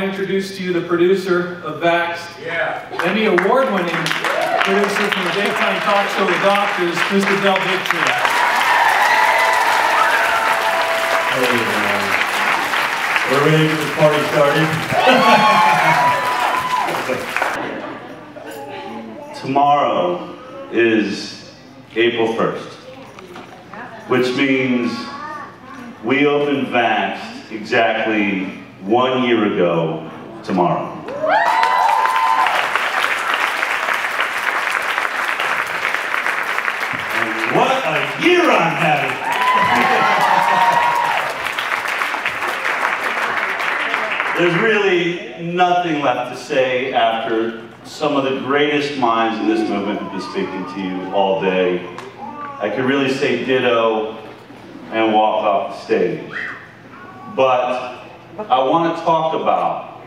to introduce to you the producer of Vaxxed, Emmy Award-winning producer from the daytime talk show The Doctors, Mr. Bigtree. Hey, we're ready to get the party started. Tomorrow is April 1st, which means we opened Vaxxed exactly 1 year ago tomorrow. And what a year I'm having! There's really nothing left to say after some of the greatest minds in this movement have been speaking to you all day. I could really say ditto and walk off the stage. But I want to talk about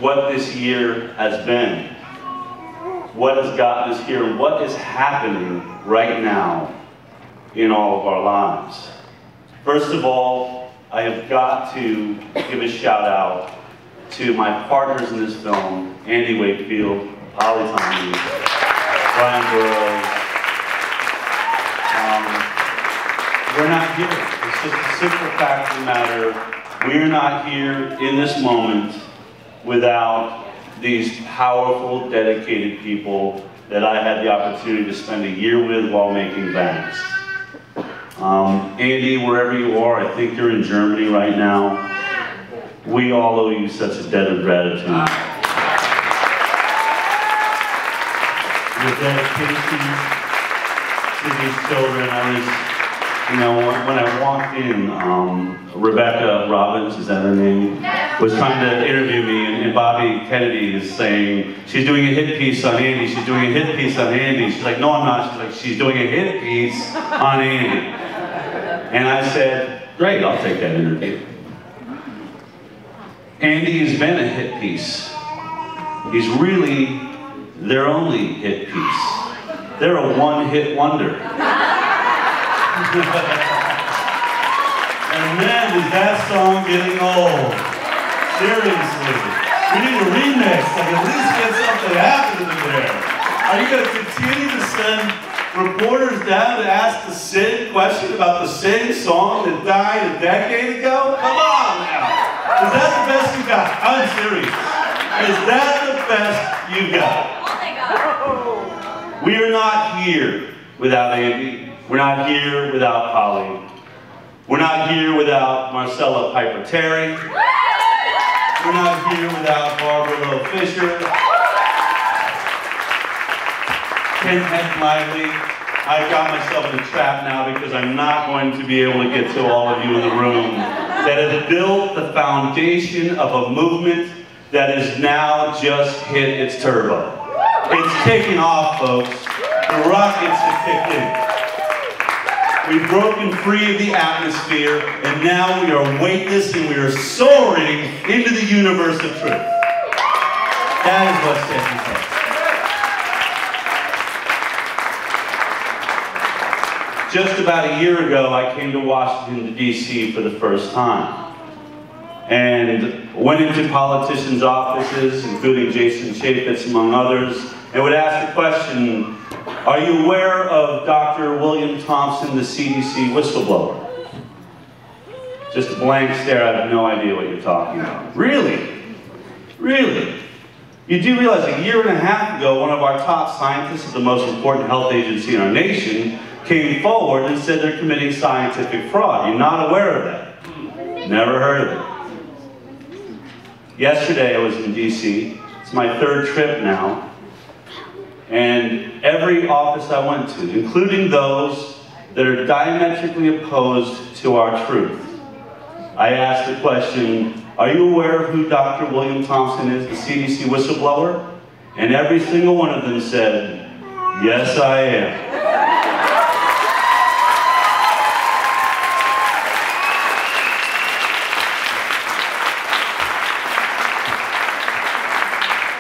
what this year has been, what has gotten us here, and what is happening right now in all of our lives. First of all, I have got to give a shout out to my partners in this film, Andy Wakefield, Holly Tommy, Brian Burrows. We're not here. It's just a simple fact of the matter. We're not here in this moment without these powerful, dedicated people that I had the opportunity to spend a year with while making Vaxxed. Andy, wherever you are, I think you're in Germany right now. We all owe you such a debt of gratitude. Your dedication to these children. When I walked in, Rebecca Robbins, is that her name, was trying to interview me, and Bobby Kennedy is saying, she's doing a hit piece on Andy, she's doing a hit piece on Andy. She's like, no, I'm not. She's like, she's doing a hit piece on Andy. And I said, great, I'll take that interview. Andy has been a hit piece. He's really their only hit piece. They're a one-hit wonder. And man, is that song getting old. Seriously. We need a remix, like at least get something happening there. Are you going to continue to send reporters down to ask the same question about the same song that died a decade ago? Come on now. Is that the best you got? I'm serious. Is that the best you got? We are not here without Andy. We're not here without Polly. We're not here without Marcella Piper Terry. We're not here without Barbara Lowe Fisher. Ken Heck Lively. I got myself in a trap now because I'm not going to be able to get to all of you in the room that has built the foundation of a movement that has now just hit its turbo. It's taking off, folks. The rockets have kicked in. We've broken free of the atmosphere, and now we are weightless and we are soaring into the universe of truth. That is what's taking place. Just about a year ago, I came to Washington, D.C. for the first time. And went into politicians' offices, including Jason Chaffetz, among others, and would ask the question, are you aware of Dr. William Thompson, the CDC whistleblower? Just a blank stare, I have no idea what you're talking about. Really? Really? You do realize a year and a half ago, one of our top scientists at the most important health agency in our nation came forward and said they're committing scientific fraud. You're not aware of that? Never heard of it. Yesterday I was in DC. It's my third trip now. And every office I went to, including those that are diametrically opposed to our truth, I asked the question, are you aware of who Dr. William Thompson is, the CDC whistleblower? And every single one of them said, yes, I am.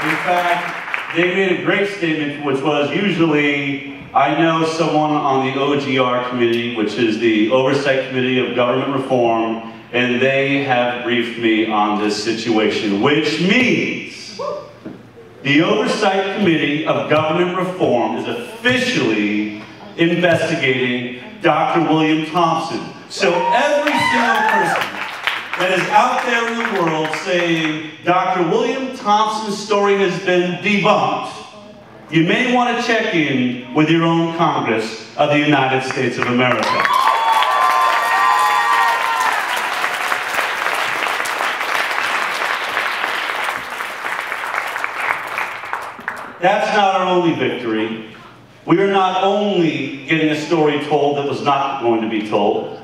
In fact, they made a great statement, which was usually, I know someone on the OGR committee, which is the Oversight Committee of Government Reform, and they have briefed me on this situation, which means the Oversight Committee of Government Reform is officially investigating Dr. William Thompson. So every single person that is out there in the world saying Dr. William Thompson's story has been debunked, you may want to check in with your own Congress of the United States of America. That's not our only victory. We are not only getting a story told that was not going to be told.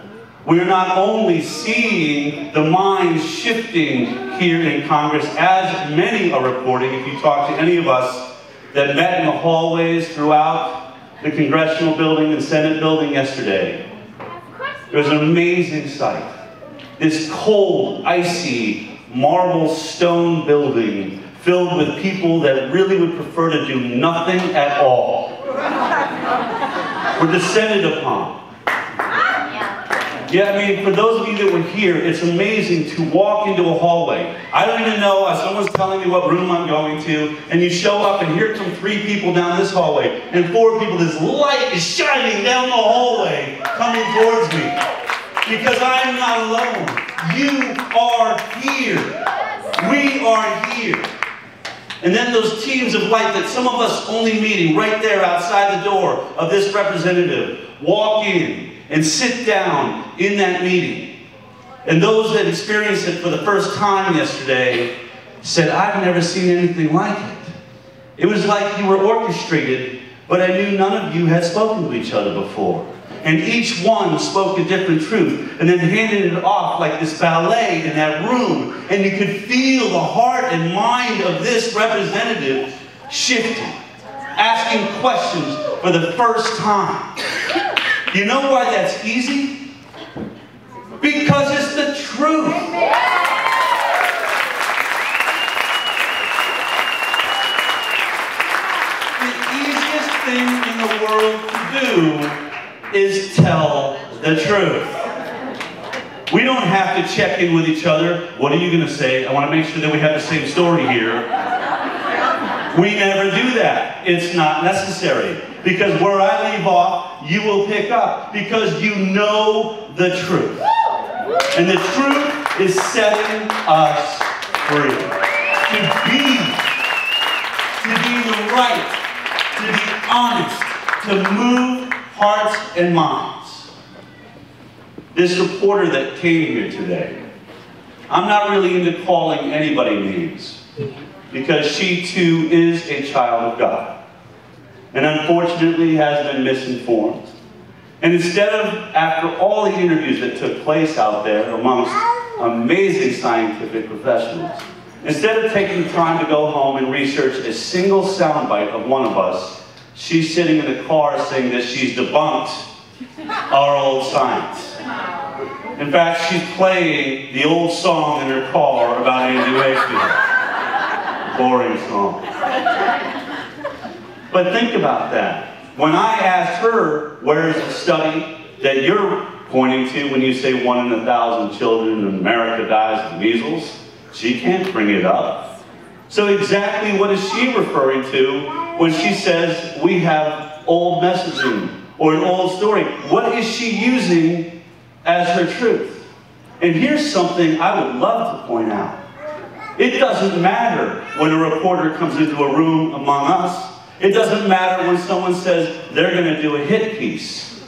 We are not only seeing the minds shifting here in Congress, as many are reporting, if you talk to any of us that met in the hallways throughout the Congressional building and Senate building yesterday. It was an amazing sight. This cold, icy, marble stone building filled with people that really would prefer to do nothing at all. Were descended upon. Yeah, I mean, for those of you that were here, it's amazing to walk into a hallway. I don't even know, someone's telling me what room I'm going to, and you show up and here come 3 people down this hallway, and 4 people, this light is shining down the hallway, coming towards me. Because I'm not alone. You are here. We are here. And then those teams of light that some of us only meeting right there outside the door of this representative walk in and sit down in that meeting. And those that experienced it for the first time yesterday said, I've never seen anything like it. It was like you were orchestrated, but I knew none of you had spoken to each other before. And each one spoke a different truth and then handed it off like this ballet in that room. And you could feel the heart and mind of this representative shifting, asking questions for the first time. You know why that's easy? Because it's the truth. The easiest thing in the world to do is tell the truth. We don't have to check in with each other. What are you going to say? I want to make sure that we have the same story here. We never do that. It's not necessary. Because where I leave off, you will pick up. Because you know the truth. And the truth is setting us free. To be the right, to be honest, to move hearts and minds. This reporter that came here today, I'm not really into calling anybody names, because she too is a child of God, and unfortunately has been misinformed. And instead of, after all the interviews that took place out there amongst amazing scientific professionals, instead of taking time to go home and research a single soundbite of one of us, she's sitting in the car saying that she's debunked our old science. In fact, she's playing the old song in her car about Andy Wakefield. Boring song. But think about that. When I asked her, where is the study that you're pointing to when you say 1 in 1,000 children in America dies of measles, she can't bring it up. So exactly what is she referring to when she says we have old messaging or an old story? What is she using as her truth? And here's something I would love to point out. It doesn't matter when a reporter comes into a room among us. It doesn't matter when someone says they're going to do a hit piece.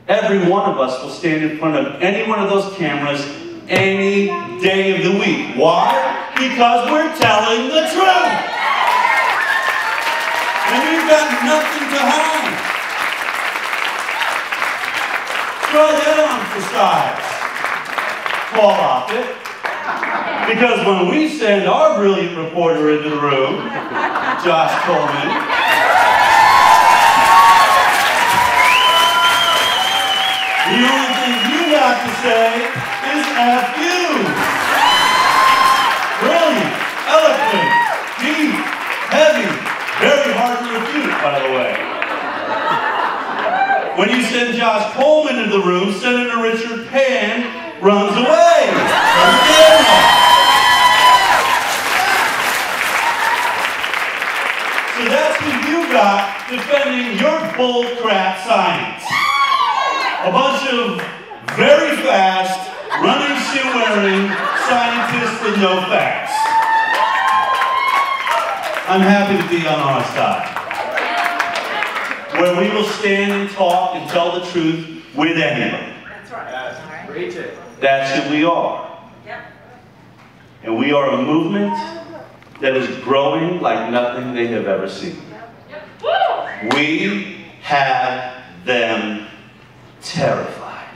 Every one of us will stand in front of any one of those cameras any day of the week. Why? Because we're telling the truth. And we've got nothing to hide. Throw that on for size. Fall off it. Because when we send our brilliant reporter into the room, Josh Coleman, the only thing you got to say is F you. Brilliant, eloquent, deep, heavy, very hard to refute, by the way. When you send Josh Coleman into the room, Senator Richard Pan runs away. So that's who you got defending your bullcrap science. A bunch of very fast, running shoe-wearing scientists with no facts. I'm happy to be on our side, where we will stand and talk and tell the truth with anybody. That's right. That's who we are. Yep. And we are a movement that is growing like nothing they have ever seen. Yep. We have them terrified.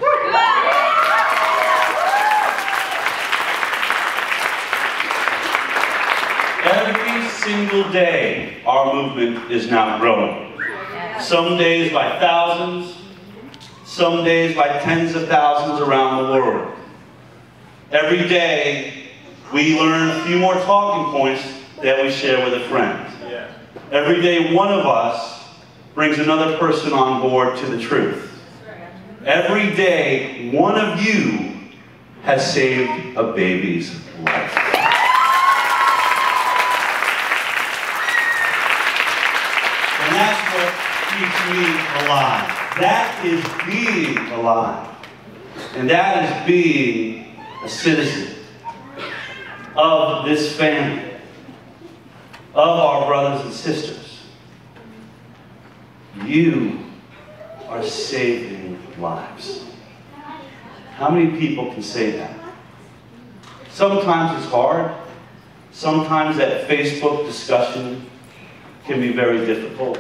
Every single day, our movement is now growing. Some days by thousands, some days by tens of thousands around the world. Every day, we learn a few more talking points that we share with a friend. Every day, one of us brings another person on board to the truth. Every day, one of you has saved a baby's life. And that's what keeps me alive. That is being alive. And that is being a citizen of this family, of our brothers and sisters. You are saving lives. How many people can say that? Sometimes it's hard. Sometimes that Facebook discussion can be very difficult.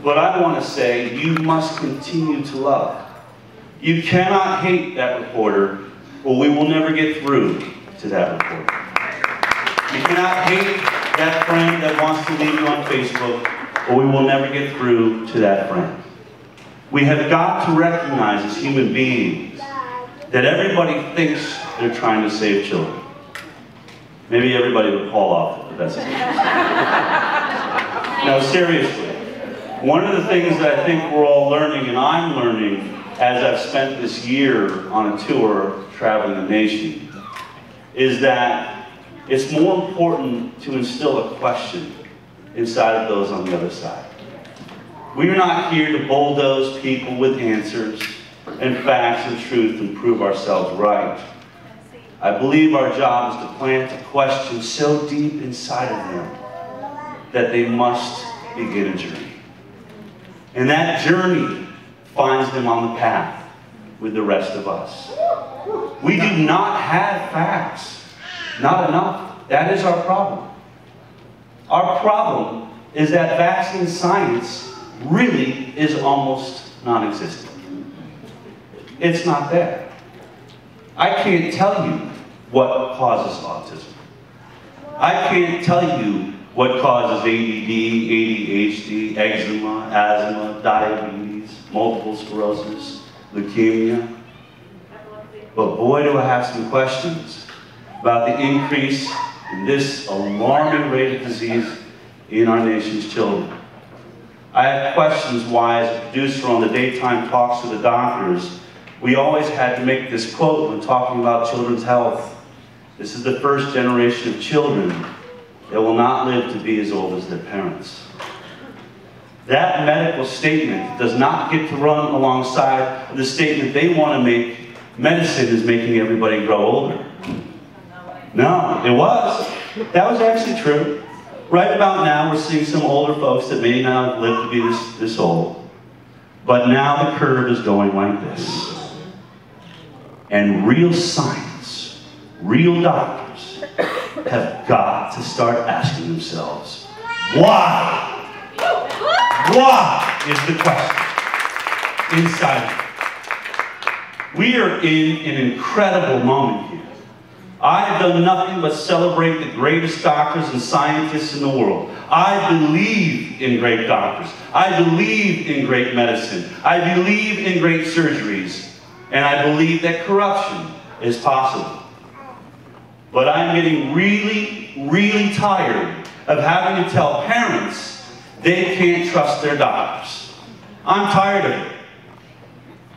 But I want to say you must continue to love. You cannot hate that reporter, or we will never get through to that reporter. You cannot hate that friend that wants to leave you on Facebook, or we will never get through to that friend. We have got to recognize as human beings that everybody thinks they're trying to save children. Maybe everybody would fall off the best. Now seriously, one of the things that I think we're all learning, and I'm learning as I've spent this year on a tour traveling the nation, is that it's more important to instill a question inside of those on the other side. We are not here to bulldoze people with answers and facts and truth and prove ourselves right. I believe our job is to plant a question so deep inside of them that they must begin a journey. And that journey finds them on the path with the rest of us. We do not have facts. Not enough. That is our problem. Our problem is that vaccine science really is almost non-existent. It's not there. I can't tell you what causes autism. I can't tell you what causes ADD, ADHD, eczema, asthma, diabetes, multiple sclerosis, leukemia. But boy, do I have some questions about the increase in this alarming rate of disease in our nation's children. I have questions why, as a producer on the daytime talks with the doctors, we always had to make this quote when talking about children's health. This is the first generation of children that will not live to be as old as their parents. That medical statement does not get to run alongside the statement they want to make. Medicine is making everybody grow older. No, it was. That was actually true. Right about now, we're seeing some older folks that may not live to be this old. But now the curve is going like this. And real science, real doctors, have got to start asking themselves, why? Why is the question inside. We are in an incredible moment here. I have done nothing but celebrate the greatest doctors and scientists in the world. I believe in great doctors. I believe in great medicine. I believe in great surgeries. And I believe that corruption is possible. But I'm getting really, really tired of having to tell parents they can't trust their doctors. I'm tired of it.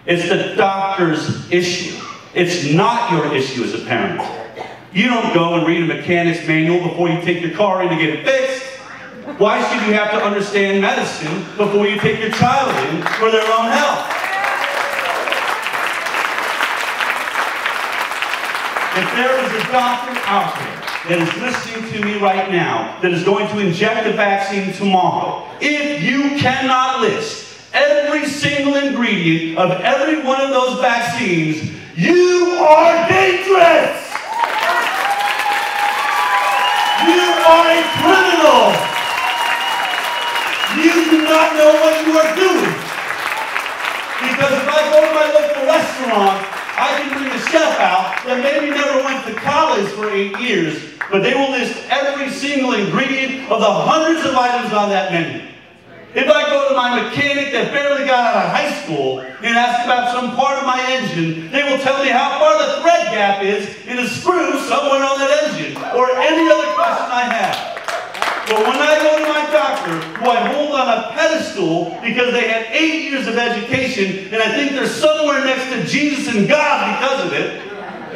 It's the doctor's issue. It's not your issue as a parent. You don't go and read a mechanic's manual before you take your car in to get it fixed. Why should you have to understand medicine before you take your child in for their own health? If there is a doctor out there that is listening to me right now that is going to inject a vaccine tomorrow, if you cannot list every single ingredient of every one of those vaccines, you are dangerous! You are a criminal! You do not know what you are doing. Because if I go to my local restaurant, I can bring a chef out that maybe never went to college for 8 years, but they will list every single ingredient of the hundreds of items on that menu. If I go to my mechanic that barely got out of high school and ask about some part of my engine, they will tell me how far the thread gap is in a screw somewhere on that engine, or any other question I have. But when I go to my doctor, who I hold on a pedestal because they had 8 years of education, and I think they're somewhere next to Jesus and God because of it,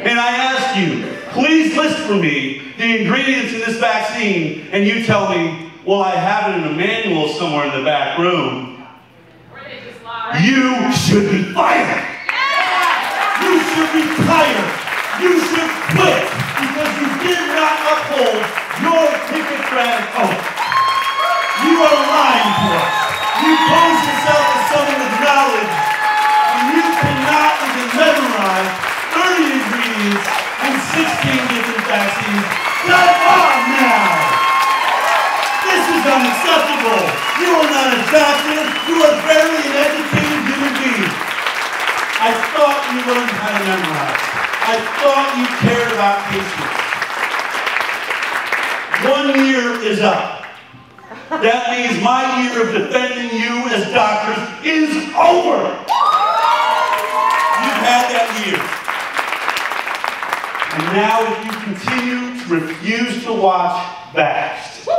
and I ask you, please list for me the ingredients in this vaccine, and you tell me, well, I have it in a manual somewhere in the back room, you should be fired. You should retire. You should quit because you did not uphold your Hippocratic oath. You are lying to us. You pose yourself as someone with knowledge, and you cannot even memorize 30 ingredients in 16 different vaccines. Come on now! This is unacceptable. You are not a doctor. You are barely an educated human being. I thought you learned how to memorize. I thought you cared about patients. 1 year is up. That means my year of defending you as doctors is over. You've had that year. And now if you continue to refuse to watch Vaxxed,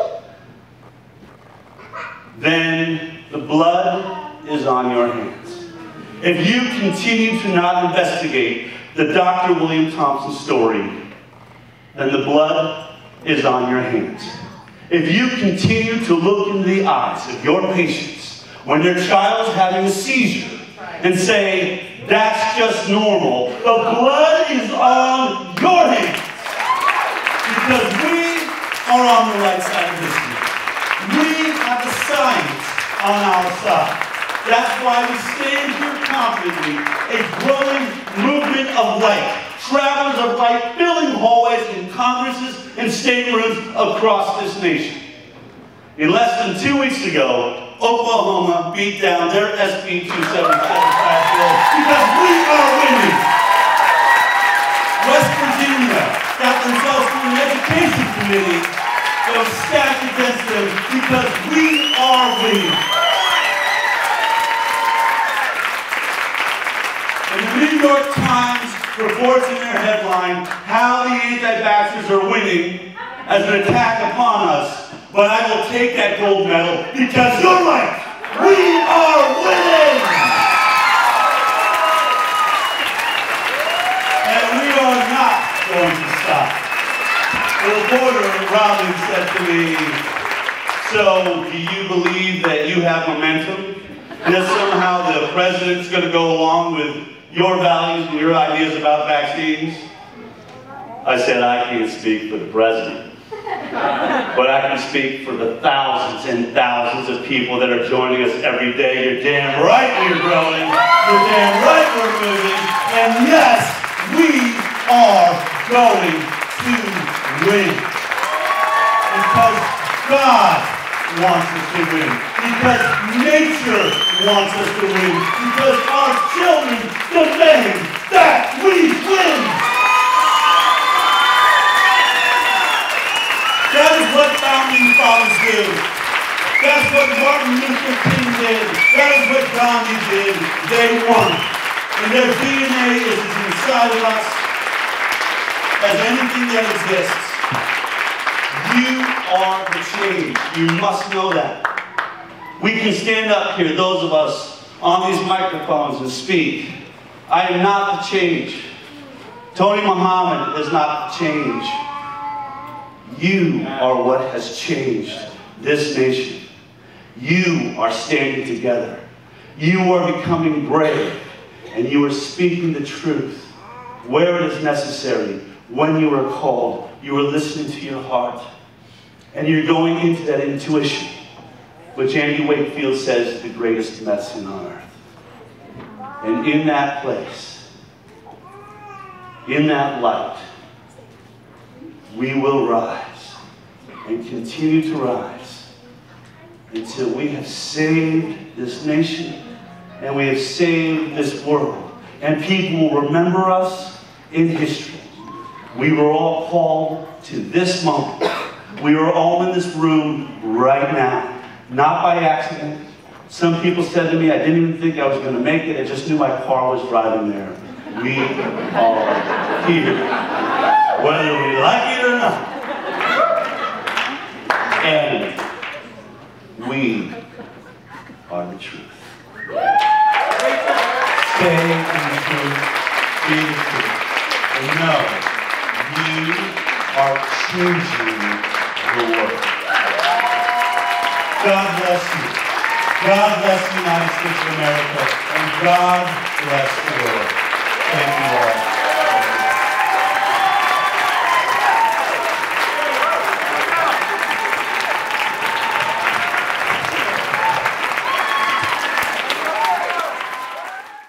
then the blood is on your hands. If you continue to not investigate the Dr. William Thompson story, then the blood is on your hands. If you continue to look into the eyes of your patients when their child is having a seizure and say, that's just normal, the blood is on your hands. Because we are on the right side of history. We have the science on our side. That's why we stand here confidently, a growing movement of light, travelers of light filling hallways in Congresses and state rooms across this nation. In less than 2 weeks ago, Oklahoma beat down their SB 277 bill because we are winning. West Virginia got themselves through an education committee that was stacked against them because we are winning. And the New York Times reports in their headline how the anti-vaxxers are winning as an attack upon us, but I will take that gold medal because you're right. We are winning! And we are not going to stop. The reporter, Robin, said to me, so do you believe that you have momentum? And that somehow the president's going to go along with your values and your ideas about vaccines? I said, I can't speak for the president. But I can speak for the thousands and thousands of people that are joining us every day. You're damn right we're growing. You're damn right we're moving. And yes, we are going to win. Because God wants us to win. Because nature wants us to win. Because our children demand that we win. That is what founding fathers do. That's what Martin Luther King did. That is what Gandhi did. They won. And their DNA is as inside of us as anything that exists. You are the change. You must know that. We can stand up here, those of us on these microphones, and speak. I am not the change. Tony Muhammad does not change. You are what has changed this nation. You are standing together. You are becoming brave, and you are speaking the truth where it is necessary, when you are called. You are listening to your heart, and you're going into that intuition, which Andy Wakefield says is the greatest medicine on earth. And in that place, in that light, we will rise and continue to rise until we have saved this nation and we have saved this world. And people will remember us in history. We were all called to this moment. We are all in this room right now, not by accident. Some people said to me, I didn't even think I was going to make it. I just knew my car was driving there. We are here, whether we like it or not. And we are the truth. Stay in the truth, be the truth. And know you are changing the world. God bless you. God bless the United States of America. And God bless the world. Thank you all.